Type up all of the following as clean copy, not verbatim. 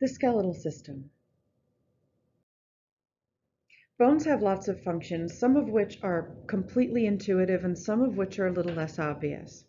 The skeletal system. Bones have lots of functions, some of which are completely intuitive and some of which are a little less obvious.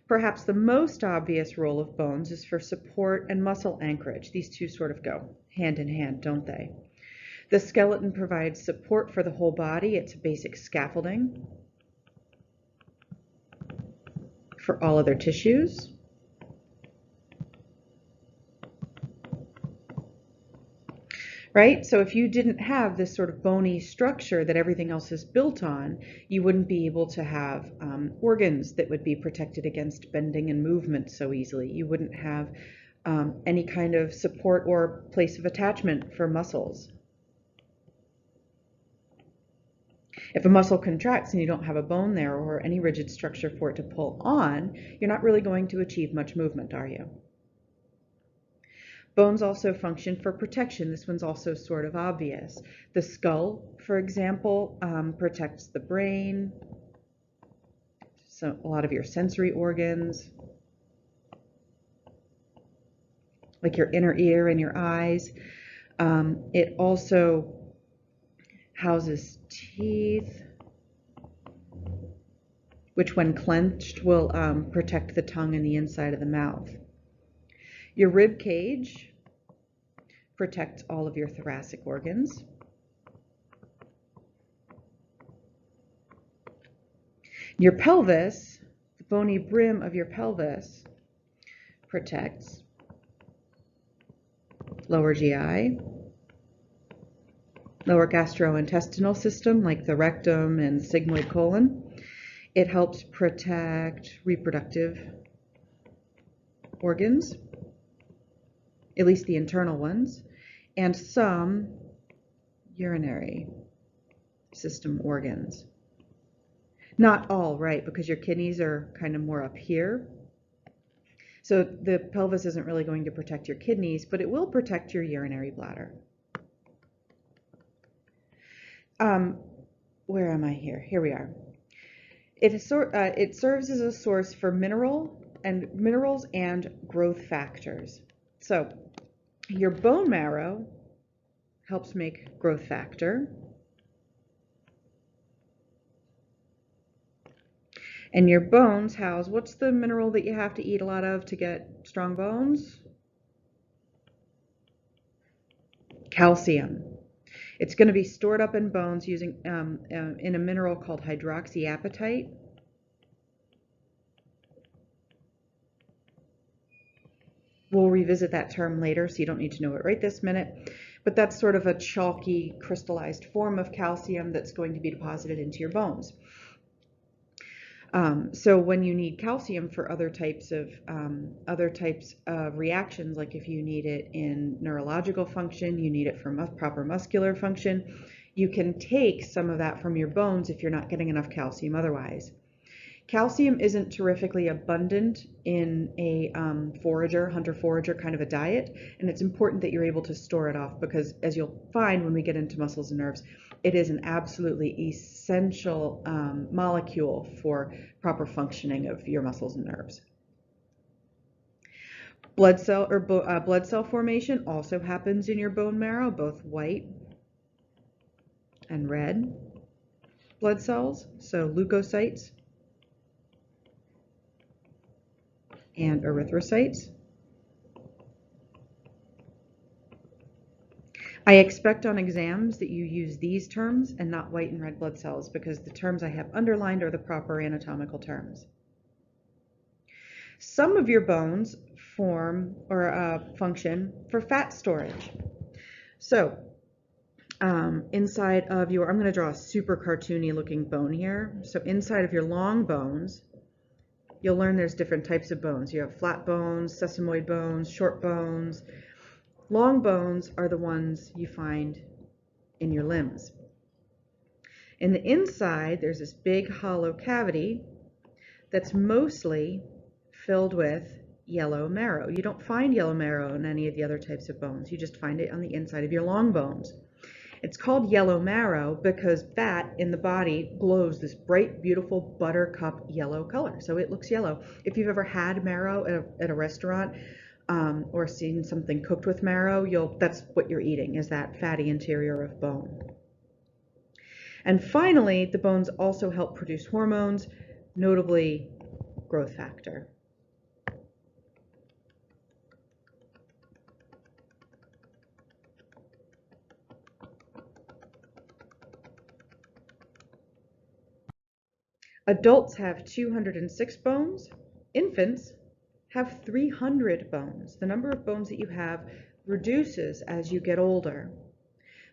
Perhaps the most obvious role of bones is for support and muscle anchorage. These two sort of go hand in hand, don't they? The skeleton provides support for the whole body. It's a basic scaffolding for all other tissues. Right? So if you didn't have this sort of bony structure that everything else is built on, you wouldn't be able to have organs that would be protected against bending and movement so easily. You wouldn't have any kind of support or place of attachment for muscles. If a muscle contracts and you don't have a bone there or any rigid structure for it to pull on, you're not really going to achieve much movement, are you? Bones also function for protection. This one's also sort of obvious. The skull, for example, protects the brain, so a lot of your sensory organs, like your inner ear and your eyes. It also houses teeth, which when clenched will protect the tongue and the inside of the mouth. Your rib cage protects all of your thoracic organs. Your pelvis, the bony brim of your pelvis, protects lower GI, lower gastrointestinal system like the rectum and sigmoid colon. It helps protect reproductive organs, at least the internal ones, and some urinary system organs. Not all, right, because your kidneys are kind of more up here. So the pelvis isn't really going to protect your kidneys, but it will protect your urinary bladder. Where am I here? Here we are. It serves as a source for minerals and growth factors. So your bone marrow helps make growth factor. And your bones house, what's the mineral that you have to eat a lot of to get strong bones? Calcium. It's going to be stored up in bones using in a mineral called hydroxyapatite. We'll revisit that term later, so you don't need to know it right this minute. But that's sort of a chalky, crystallized form of calcium that's going to be deposited into your bones. So when you need calcium for other types of reactions, like if you need it in neurological function, you need it for proper muscular function, you can take some of that from your bones if you're not getting enough calcium otherwise. Calcium isn't terrifically abundant in a hunter-forager kind of a diet, and it's important that you're able to store it off because, as you'll find when we get into muscles and nerves, it is an absolutely essential molecule for proper functioning of your muscles and nerves. Blood cell formation also happens in your bone marrow, both white and red blood cells, so leukocytes and erythrocytes. I expect on exams that you use these terms and not white and red blood cells because the terms I have underlined are the proper anatomical terms. Some of your bones form or function for fat storage. So inside of I'm going to draw a super cartoony looking bone here. So inside of your long bones, you'll learn there's different types of bones. You have flat bones, sesamoid bones, short bones. Long bones are the ones you find in your limbs. In the inside, there's this big hollow cavity that's mostly filled with yellow marrow. You don't find yellow marrow in any of the other types of bones. You just find it on the inside of your long bones. It's called yellow marrow because fat in the body glows this bright, beautiful buttercup yellow color. So it looks yellow. If you've ever had marrow at a restaurant, or seen something cooked with marrow, that's what you're eating, is that fatty interior of bone. And finally, the bones also help produce hormones, notably growth factor. Adults have 206 bones. Infants have 300 bones. The number of bones that you have reduces as you get older.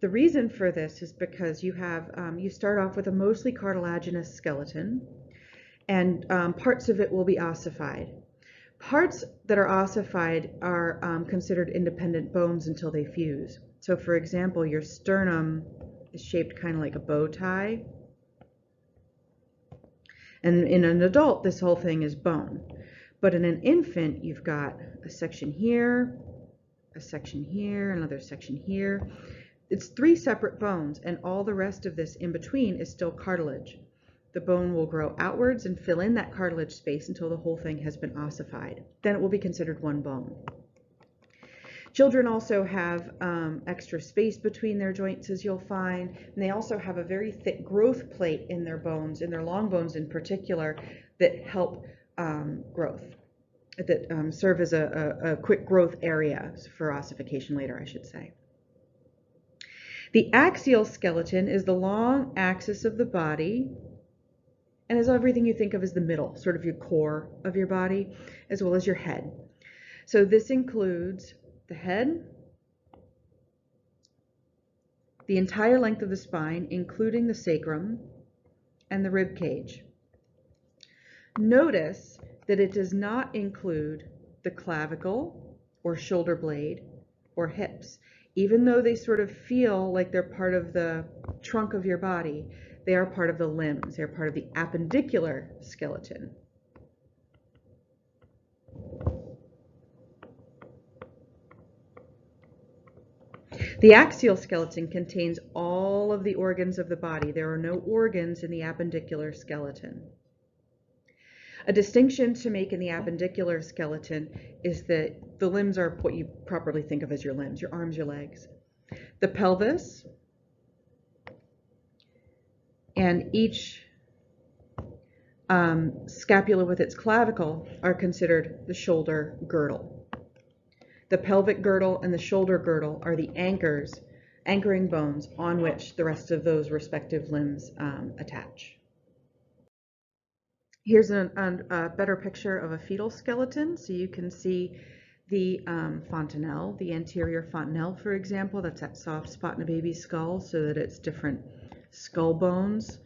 The reason for this is because you start off with a mostly cartilaginous skeleton, and parts of it will be ossified. Parts that are ossified are considered independent bones until they fuse. So for example, your sternum is shaped kind of like a bow tie. And in an adult, this whole thing is bone. But in an infant, you've got a section here, another section here. It's 3 separate bones, and all the rest of this in between is still cartilage. The bone will grow outwards and fill in that cartilage space until the whole thing has been ossified. Then it will be considered one bone. Children also have extra space between their joints, as you'll find, and they also have a very thick growth plate in their bones, in their long bones in particular, that help growth, that serve as a quick growth area for ossification later, I should say. The axial skeleton is the long axis of the body, and is everything you think of as the middle, sort of your core of your body, as well as your head. So this includes the head, the entire length of the spine, including the sacrum, and the rib cage. Notice that it does not include the clavicle or shoulder blade or hips. Even though they sort of feel like they're part of the trunk of your body, they are part of the limbs. They're part of the appendicular skeleton. The axial skeleton contains all of the organs of the body. There are no organs in the appendicular skeleton. A distinction to make in the appendicular skeleton is that the limbs are what you properly think of as your limbs, your arms, your legs. The pelvis and each scapula with its clavicle are considered the shoulder girdle. The pelvic girdle and the shoulder girdle are the anchoring bones on which the rest of those respective limbs attach. Here's a better picture of a fetal skeleton. So you can see the fontanelle, the anterior fontanelle, for example. That's that soft spot in a baby's skull, so that its different skull bones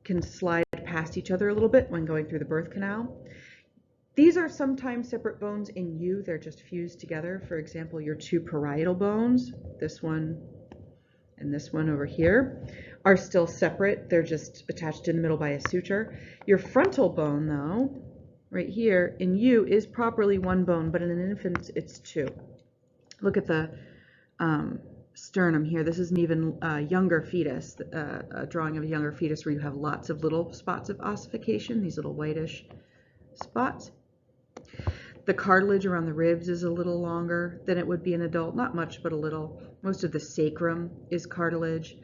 can slide past each other a little bit when going through the birth canal. These are sometimes separate bones in you. They're just fused together. For example, your 2 parietal bones, this one and this one over here, are still separate. They're just attached in the middle by a suture. Your frontal bone, though, right here, in you is properly 1 bone, but in an infant, it's 2. Look at the sternum here. This is an even younger fetus, a drawing of a younger fetus where you have lots of little spots of ossification, these little whitish spots. The cartilage around the ribs is a little longer than it would be an adult, not much, but a little. Most of the sacrum is cartilage.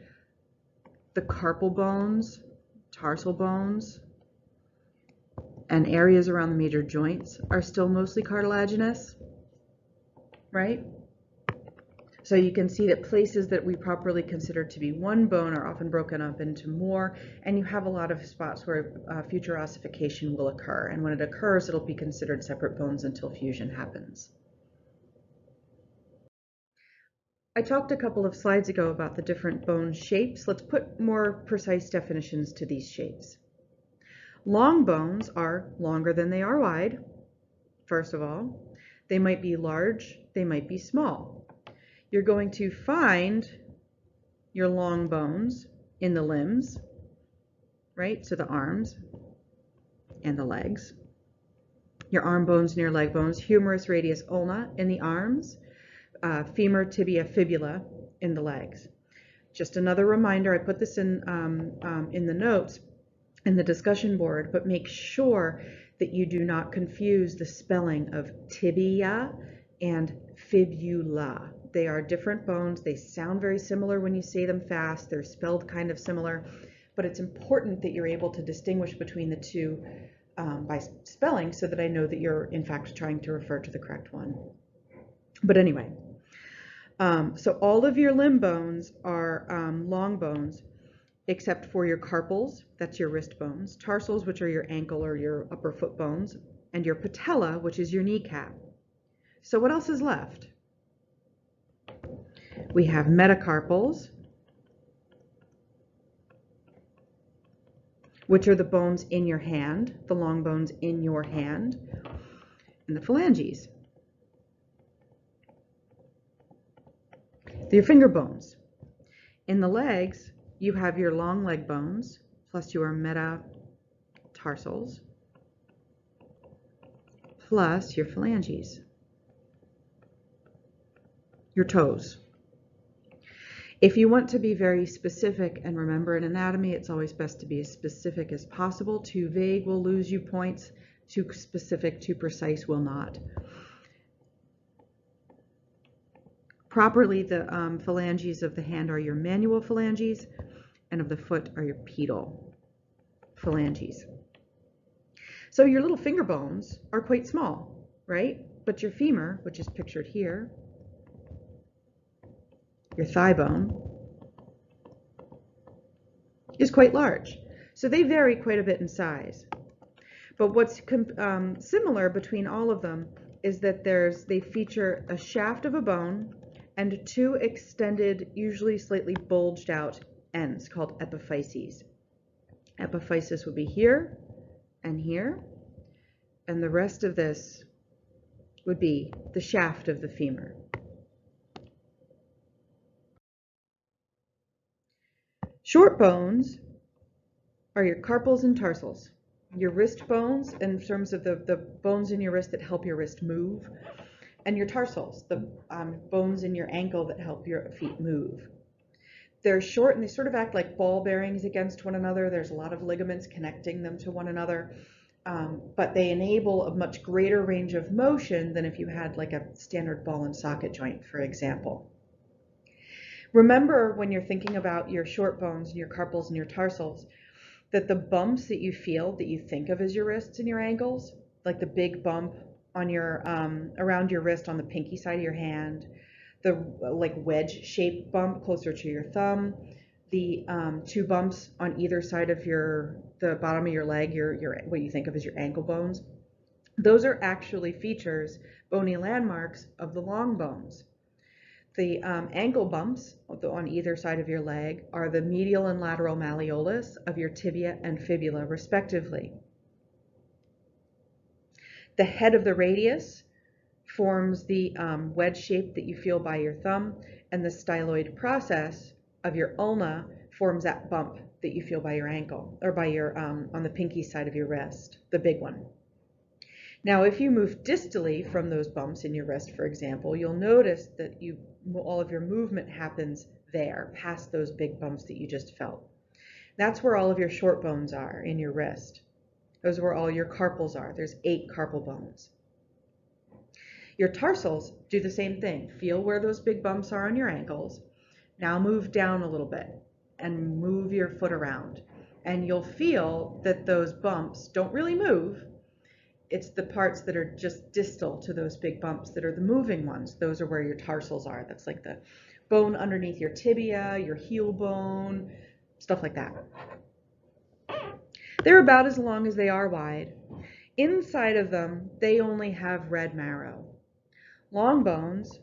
The carpal bones, tarsal bones, and areas around the major joints are still mostly cartilaginous, right? So you can see that places that we properly consider to be 1 bone are often broken up into more, and you have a lot of spots where future ossification will occur. And when it occurs, it'll be considered separate bones until fusion happens. I talked a couple of slides ago about the different bone shapes. Let's put more precise definitions to these shapes. Long bones are longer than they are wide, first of all. They might be large, they might be small. You're going to find your long bones in the limbs, right? So the arms and the legs. Your arm bones near leg bones, humerus, radius, ulna in the arms, femur, tibia, fibula in the legs. Just another reminder, I put this in the notes in the discussion board, but make sure that you do not confuse the spelling of tibia and fibula. They are different bones. They sound very similar when you say them fast. They're spelled kind of similar, but it's important that you're able to distinguish between the two by spelling so that I know that you're in fact trying to refer to the correct one. But anyway, so all of your limb bones are long bones except for your carpals, that's your wrist bones, tarsals, which are your ankle or your upper foot bones, and your patella, which is your kneecap. So what else is left? We have metacarpals, which are the bones in your hand, the long bones in your hand, and the phalanges. Your finger bones. In the legs, you have your long leg bones, plus your metatarsals, plus your phalanges, your toes. If you want to be very specific, and remember in anatomy, it's always best to be as specific as possible. Too vague will lose you points. Too specific, too precise will not. Properly, the phalanges of the hand are your manual phalanges, and of the foot are your pedal phalanges. So your little finger bones are quite small, right? But your femur, which is pictured here, your thigh bone, is quite large. So they vary quite a bit in size. But what's similar between all of them is that they feature a shaft of a bone and two extended, usually slightly bulged out ends called epiphyses. Epiphysis would be here and here, and the rest of this would be the shaft of the femur. Short bones are your carpals and tarsals. Your wrist bones, in terms of the bones in your wrist that help your wrist move, and your tarsals, the bones in your ankle that help your feet move. They're short and they sort of act like ball bearings against one another. There's a lot of ligaments connecting them to one another, but they enable a much greater range of motion than if you had like a standard ball and socket joint, for example. Remember when you're thinking about your short bones and your carpals and your tarsals, that the bumps that you feel, that you think of as your wrists and your ankles, like the big bump on your around your wrist on the pinky side of your hand, the like wedge-shaped bump closer to your thumb, the two bumps on either side of the bottom of your leg, your what you think of as your ankle bones, those are actually features, bony landmarks of the long bones. The ankle bumps on either side of your leg are the medial and lateral malleolus of your tibia and fibula, respectively. The head of the radius forms the wedge shape that you feel by your thumb, and the styloid process of your ulna forms that bump that you feel by your ankle, or by your on the pinky side of your wrist, the big one. Now, if you move distally from those bumps in your wrist, for example, you'll notice that all of your movement happens there, past those big bumps that you just felt. That's where all of your short bones are in your wrist. Those are where all your carpals are. There's 8 carpal bones. Your tarsals do the same thing. Feel where those big bumps are on your ankles. Now move down a little bit and move your foot around. And you'll feel that those bumps don't really move. It's the parts that are just distal to those big bumps that are the moving ones. Those are where your tarsals are. That's like the bone underneath your tibia, your heel bone, stuff like that. They're about as long as they are wide. Inside of them, they only have red marrow. Long bones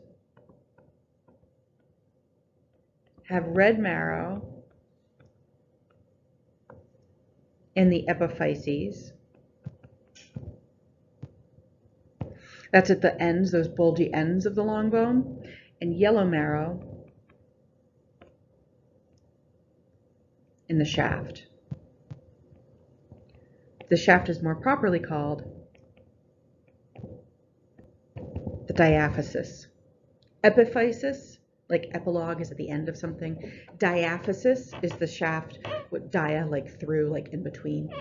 have red marrow in the epiphyses. That's at the ends, those bulgy ends of the long bone, and yellow marrow in the shaft. The shaft is more properly called the diaphysis. Epiphysis, like epilogue is at the end of something. Diaphysis is the shaft with dia, like through, like in between.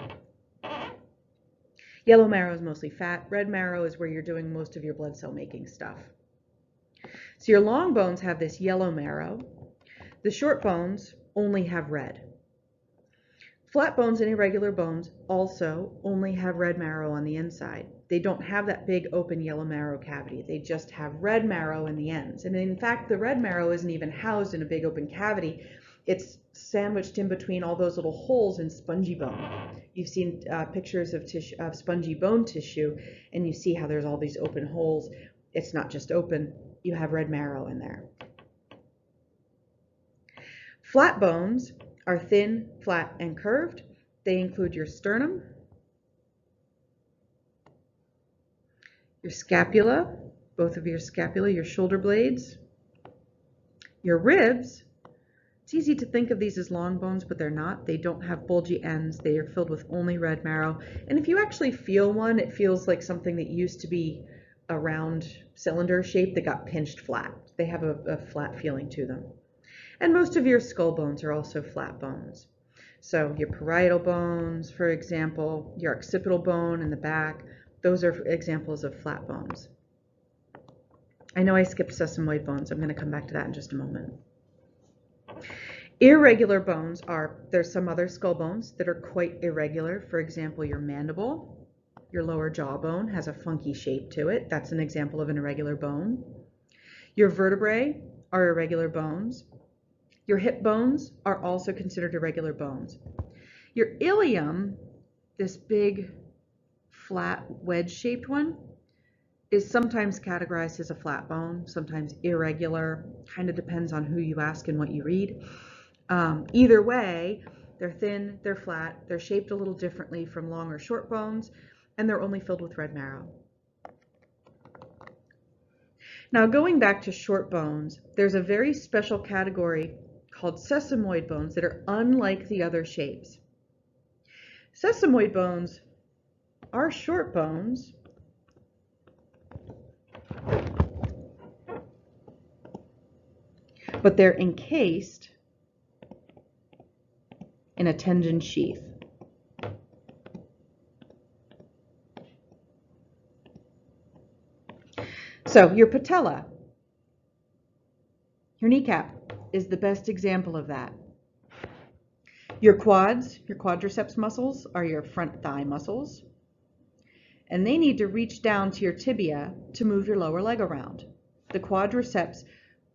Yellow marrow is mostly fat. Red marrow is where you're doing most of your blood cell making stuff. So your long bones have this yellow marrow. The short bones only have red. Flat bones and irregular bones also only have red marrow on the inside. They don't have that big open yellow marrow cavity. They just have red marrow in the ends. And in fact, the red marrow isn't even housed in a big open cavity. It's sandwiched in between all those little holes in spongy bone. You've seen pictures of spongy bone tissue, and you see how there's all these open holes. It's not just open, you have red marrow in there. Flat bones are thin, flat, and curved. They include your sternum, your scapula, both of your scapula, your shoulder blades, your ribs. It's easy to think of these as long bones, but they're not. They don't have bulgy ends. They are filled with only red marrow. And if you actually feel one, it feels like something that used to be a round cylinder shape that got pinched flat. They have a flat feeling to them. And most of your skull bones are also flat bones. So your parietal bones, for example, your occipital bone in the back, those are examples of flat bones. I know I skipped sesamoid bones. I'm going to come back to that in just a moment. Irregular bones there's some other skull bones that are quite irregular. For example, your mandible, your lower jawbone has a funky shape to it. That's an example of an irregular bone. Your vertebrae are irregular bones. Your hip bones are also considered irregular bones. Your ilium, this big, flat, wedge-shaped one, is sometimes categorized as a flat bone, sometimes irregular. Kind of depends on who you ask and what you read. Either way, they're thin, they're flat, they're shaped a little differently from long or short bones, and they're only filled with red marrow. Now, going back to short bones, there's a very special category called sesamoid bones that are unlike the other shapes. Sesamoid bones are short bones, but they're encased in a tendon sheath. So your patella, your kneecap, is the best example of that. Your quads, your quadriceps muscles, are your front thigh muscles, and they need to reach down to your tibia to move your lower leg around. The quadriceps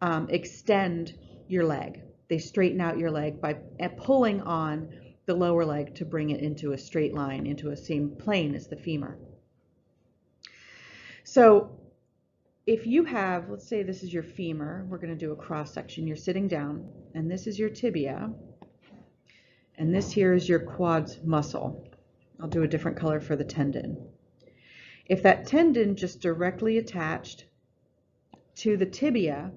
extend your leg. They straighten out your leg by pulling on the lower leg to bring it into a straight line, into a same plane as the femur. So if you have, let's say this is your femur, we're going to do a cross section. You're sitting down, and this is your tibia, and this here is your quads muscle. I'll do a different color for the tendon. If that tendon just directly attached to the tibia,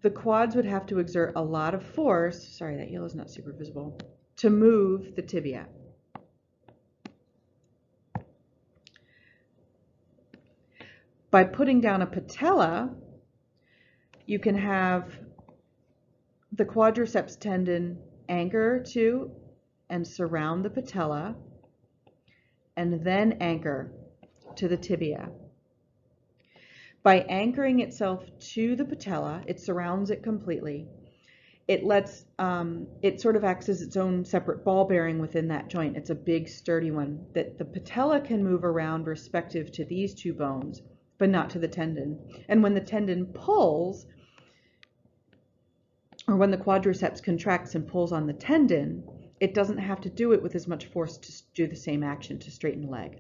the quads would have to exert a lot of force, sorry, that yellow is not super visible, to move the tibia. By putting down a patella, you can have the quadriceps tendon anchor to and surround the patella, and then anchor to the tibia. By anchoring itself to the patella, it surrounds it completely. It sort of acts as its own separate ball bearing within that joint. It's a big, sturdy one that the patella can move around respective to these two bones, but not to the tendon. And when the tendon pulls, or when the quadriceps contracts and pulls on the tendon, it doesn't have to do it with as much force to do the same action to straighten the leg.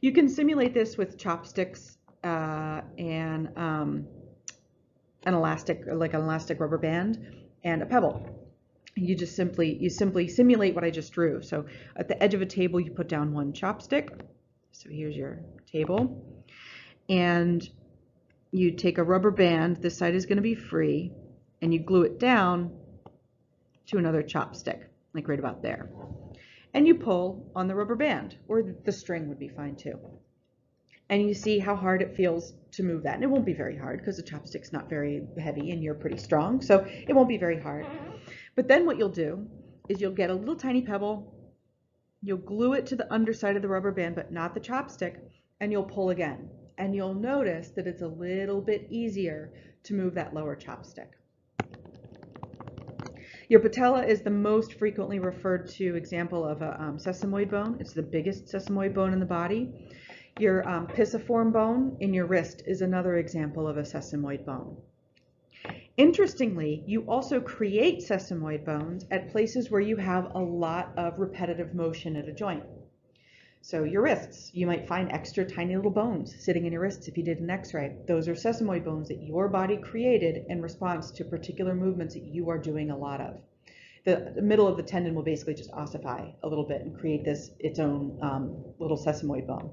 You can simulate this with chopsticks and an elastic, like an elastic rubber band and a pebble. You simply simulate what I just drew. So at the edge of a table, you put down one chopstick. So here's your table. And you take a rubber band, this side is going to be free, and you glue it down to another chopstick, like right about there. And you pull on the rubber band, or the string would be fine too. And you see how hard it feels to move that. And it won't be very hard because the chopstick's not very heavy and you're pretty strong, so it won't be very hard. But then what you'll do is you'll get a little tiny pebble, you'll glue it to the underside of the rubber band, but not the chopstick, and you'll pull again. and you'll notice that it's a little bit easier to move that lower chopstick. Your patella is the most frequently referred to example of a sesamoid bone. It's the biggest sesamoid bone in the body. Your pisiform bone in your wrist is another example of a sesamoid bone. Interestingly, you also create sesamoid bones at places where you have a lot of repetitive motion at a joint. So your wrists, you might find extra tiny little bones sitting in your wrists if you did an x-ray. Those are sesamoid bones that your body created in response to particular movements that you are doing a lot of. The middle of the tendon will basically just ossify a little bit and create its own little sesamoid bone.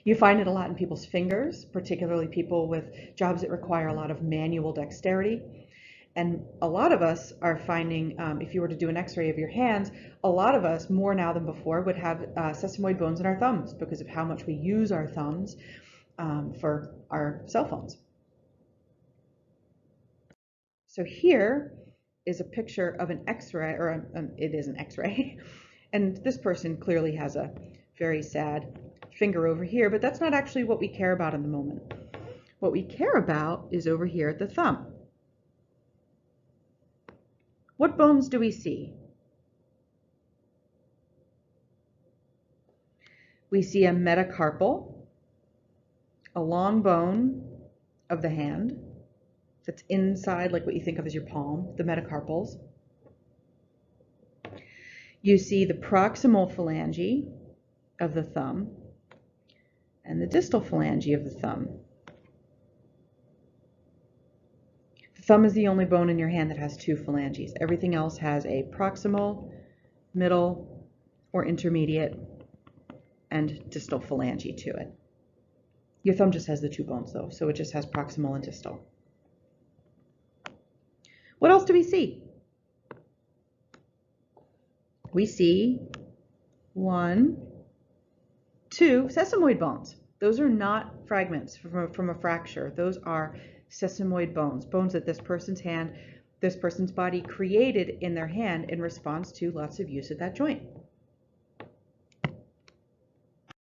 You find it a lot in people's fingers, particularly people with jobs that require a lot of manual dexterity. And a lot of us are finding, if you were to do an x-ray of your hands, a lot of us, more now than before, would have sesamoid bones in our thumbs because of how much we use our thumbs for our cell phones. So here is a picture of an x-ray, or it is an x-ray, and this person clearly has a very sad finger over here, but that's not actually what we care about in the moment. What we care about is over here at the thumb. What bones do we see? We see a metacarpal, a long bone of the hand that's inside, like what you think of as your palm, the metacarpals. You see the proximal phalange of the thumb and the distal phalange of the thumb. The thumb is the only bone in your hand that has two phalanges. Everything else has a proximal, middle, or intermediate and distal phalange to it. Your thumb just has the two bones though, so it just has proximal and distal. What else do we see? We see 1, 2 sesamoid bones. Those are not fragments from a fracture. Those are sesamoid bones, bones that this person's body created in their hand in response to lots of use of that joint.